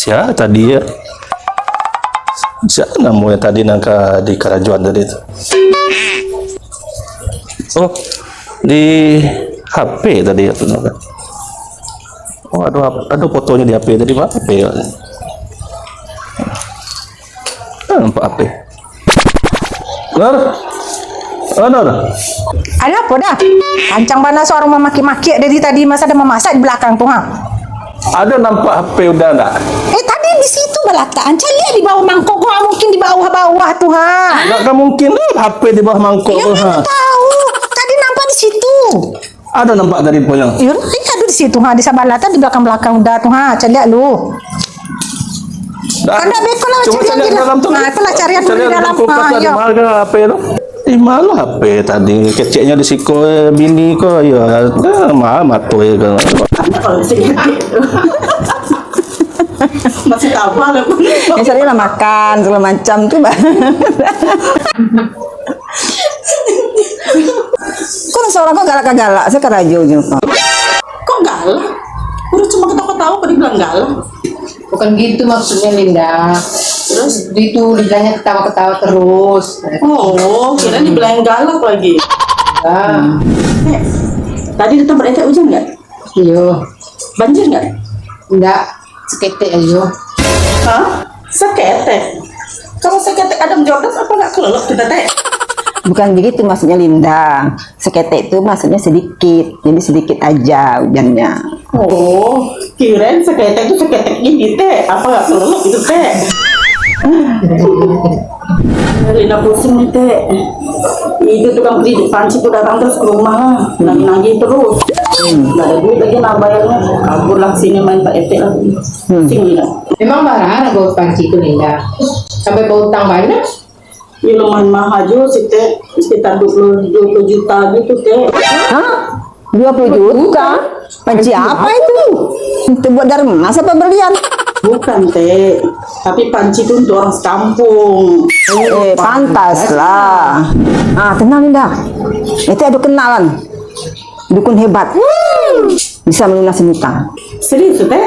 Siapa tadi ya? Siapa namanya tadi nangka di kerajuan tadi itu? Oh, di HP tadi ya tuh. Oh, ada fotonya di HP tadi, Pak. HP ya. Nampak HP. Nur. Ada apa dah? Kancang mana seorang memaki-maki dari tadi masa ada memasak di belakang tuh ha? Ada nampak HP udah enggak? Tadi di situ belataan. Cari di bawah mangkok kok mungkin di bawah-bawah tuh ha? Enggak mungkin HP di bawah mangkok Ya tuh, mana tahu. Tadi nampak di situ. Ada nampak dari poyang. Ya, ada di situ ha, di sabalatan di belakang-belakang udah tuh ha. Cari lu. Anda beko lah Coba cari cari yang dalam tuh. Nah, itulah carian Cari di dalam. kulkas Ha, di ya. mana HP itu? Di mana HP tadi? Keceknya di siko bini kok ya. Mahal matu ya kan. Masih tahu lah. Ya sering lah makan segala macam tuh, Mbak. Kok seorang kok galak-galak? Saya kerajo juga. Kok galak? Udah cuma ketawa-ketawa kok dibilang galak. Bukan gitu maksudnya Linda. Terus itu lidahnya ketawa-ketawa terus. Oh, kira dibilang galak lagi. Ah, Tadi di tempat ente hujan nggak? iyo, Banjir nggak? enggak seketek aja. Hah? Seketek? Kalau seketek Adam Jordan apa nggak kelelep kita teh? Bukan begitu maksudnya Linda. Seketek itu maksudnya sedikit. Jadi sedikit aja hujannya. Oh, kirain seketek itu seketek gini teh. Apa nggak kelelep itu teh? Lina pusing nih teh. Itu tukang beli panci tuh datang terus ke rumah, nagih-nagih terus. Nggak ada duit lagi nah bayarnya. Kabur lah sini main Pak Ete lagi. Pusing Lina. Memang barang baut panci itu Linda. Sampai baut utang banyak. Ya lumayan mahal juga sih teh, sekitar 20 juta gitu teh. Hah? 20 juta? Panci apa itu? Itu buat dari emas apa berlian? Bukan teh, tapi panci itu untuk orang sekampung. Pantas lah. Ah, tenang Linda. Itu ada kenalan. Dukun hebat. Bisa melunasi hutang. Serius teh?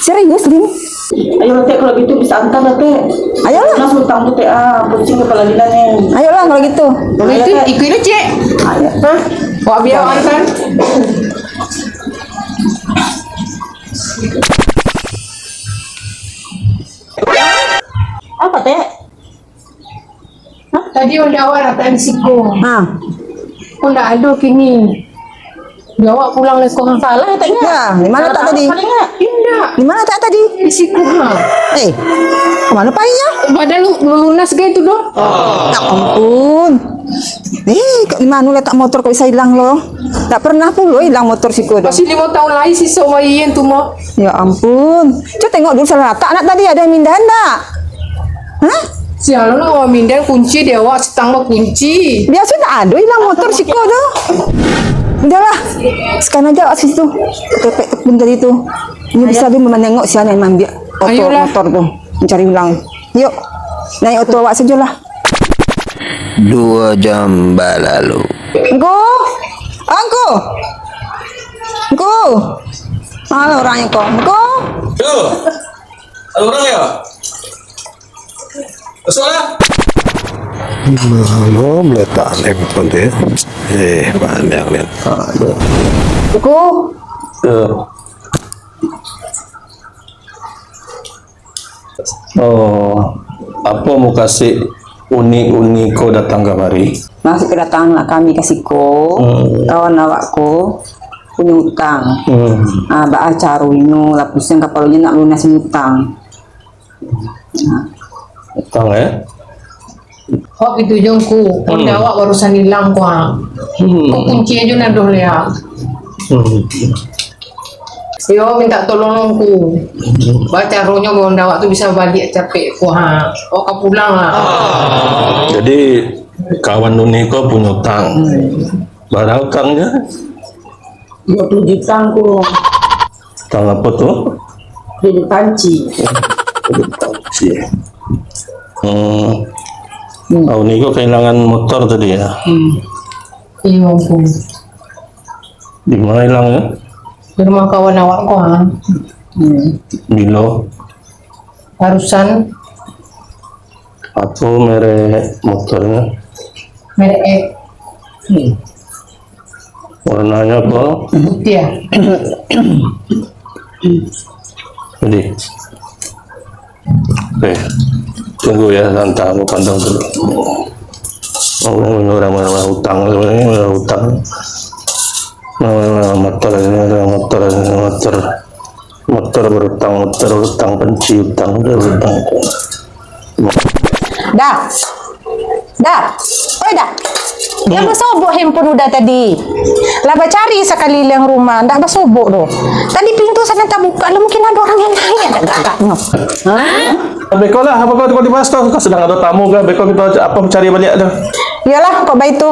Serius, Lin? Ayo teh kalau gitu bisa antar lah teh. Ayolah. Mas hutang tuh teh pusing kepala Lina nih. Ayolah kalau gitu. Kalau itu ikut aja, Cek. Ayo. Hah? Wah, biar kan. Apa teh? Tadi udah awak datang siko. Ah, Kok enggak ada kini. Bawa pulang les kok salah ya tanya. ya, di mana tak tadi? Tidak. Di mana tak tadi? Di siku ha. Kemana Pak ya? Padahal lu lunas kayak itu dong. Ya ampun. Kok di mana letak motor kok bisa hilang loh? Tak pernah pun lo hilang motor siku dong. Masih 5 tahun lagi sih sama Ian tuh mau. Ya ampun. Coba tengok dulu salah letak anak tadi ada yang mindahan enggak? Hah? Sialan lu mau mindahin kunci dia awak setang kunci. Biasa tak ada hilang motor siku tuh. Udahlah, sekarang aja awak situ. Tepek tepun tadi tuh. Ini bisa dia menengok si anak yang ambil Ayolah. motor tuh. Mencari ulang. Yuk, naik oto awak saja lah. 2 jam berlalu. Engko, mana orangnya kok? Engko, Yo. Ada orang ya? Soalnya Belum letak handphone dia. Pandang lihat. engko. Oh, apa mau kasih uni kau datang kemari? Masih kedatangan lah kami kasihko, kawan awakku punya utang. Bak acaru ini lapusnya kapalnya nak lunasin utang. Datang ya? Kok itu jongku. Udah awak barusan hilang kok. Kok kunci aja nadoh lihat. Yo minta tolong ku. Baca rohnya gonda waktu bisa balik capek ku ha. Oh kau pulang lah. Jadi kawan Nuniko punya utang. Barang utangnya? 20 juta ku Utang apa tuh? jadi panci. Utang sih. Oh, Niko kehilangan motor tadi ya? Iya ku. Di mana hilangnya? Di rumah kawan awak ku ha. Bilo. Barusan Apa merek motornya? merek Warnanya apa? putih ya. Jadi, tunggu ya, santai, aku pandang dulu. Oh, orang hutang, motor berutang, benci utang, berutang. Dah. Oi dah. Yang bersobok handphone udah tadi. Laba cari sekali yang rumah, ndak bersobok doh. Tadi pintu sana tak buka, lah mungkin ada orang yang lain ada gagaknya. Beko lah, apa kau dibahas kau sedang ada tamu kan? Beko kita apa cari balik dah. Iyalah, kok baik tu.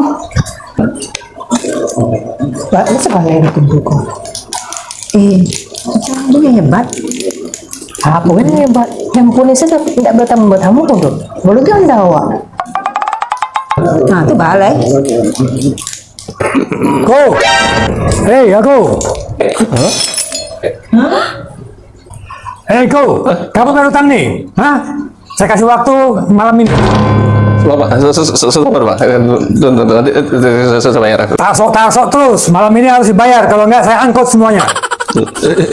Mbak, ini sebagai tunggu kok. Macam dia hebat. Apa kan hebat? Handphone saya tidak bertambah tamu kok tuh. Boleh kan dah awak? Nah, tu balai. Go! Hei, aku! Hei, go! Kamu kan utang nih? Hah? Saya kasih waktu malam ini. Sebentar Pak. Saya bayar. Tasok terus. Malam ini harus dibayar. Kalau enggak, saya angkut semuanya.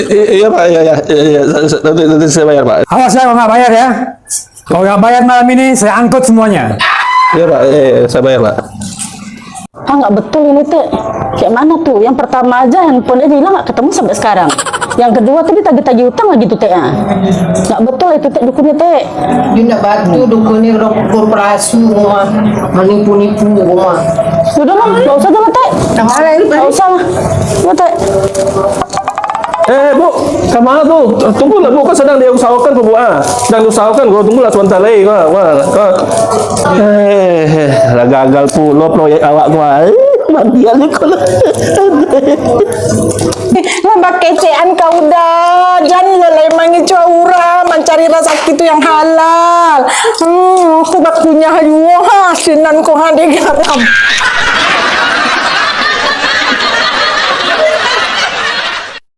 Iya Pak, iya. Nanti saya bayar Pak. Awas ya, kalau nggak bayar ya. Kalau nggak bayar malam ini, saya angkut semuanya. Iya Pak, saya bayar Pak. Ah, nggak betul ini teh. Kayak mana tuh? Yang pertama aja handphone aja hilang nggak ketemu sampai sekarang. Yang kedua tuh ditagih-tagih utang lagi tuh teh. Nggak betul itu teh dukunnya teh. Dia nak bantu dukunnya korporasi rumah, menipu-nipu rumah. Sudah lah, nggak usah dah teh. Nggak usah lah. Teh. Bu, kemana tuh? Tunggulah Bu, kan sedang dia usahakan Bu. Sedang diusahakan, gua tunggulah sebentar lagi. Lah gagal pula proyek awak gua. Mandian ni kau lah. Laba kecean kau dah. Jangan lelai mangi cawura mencari rezeki itu yang halal. Aku bak punya hayu ha sinan ko hade garam.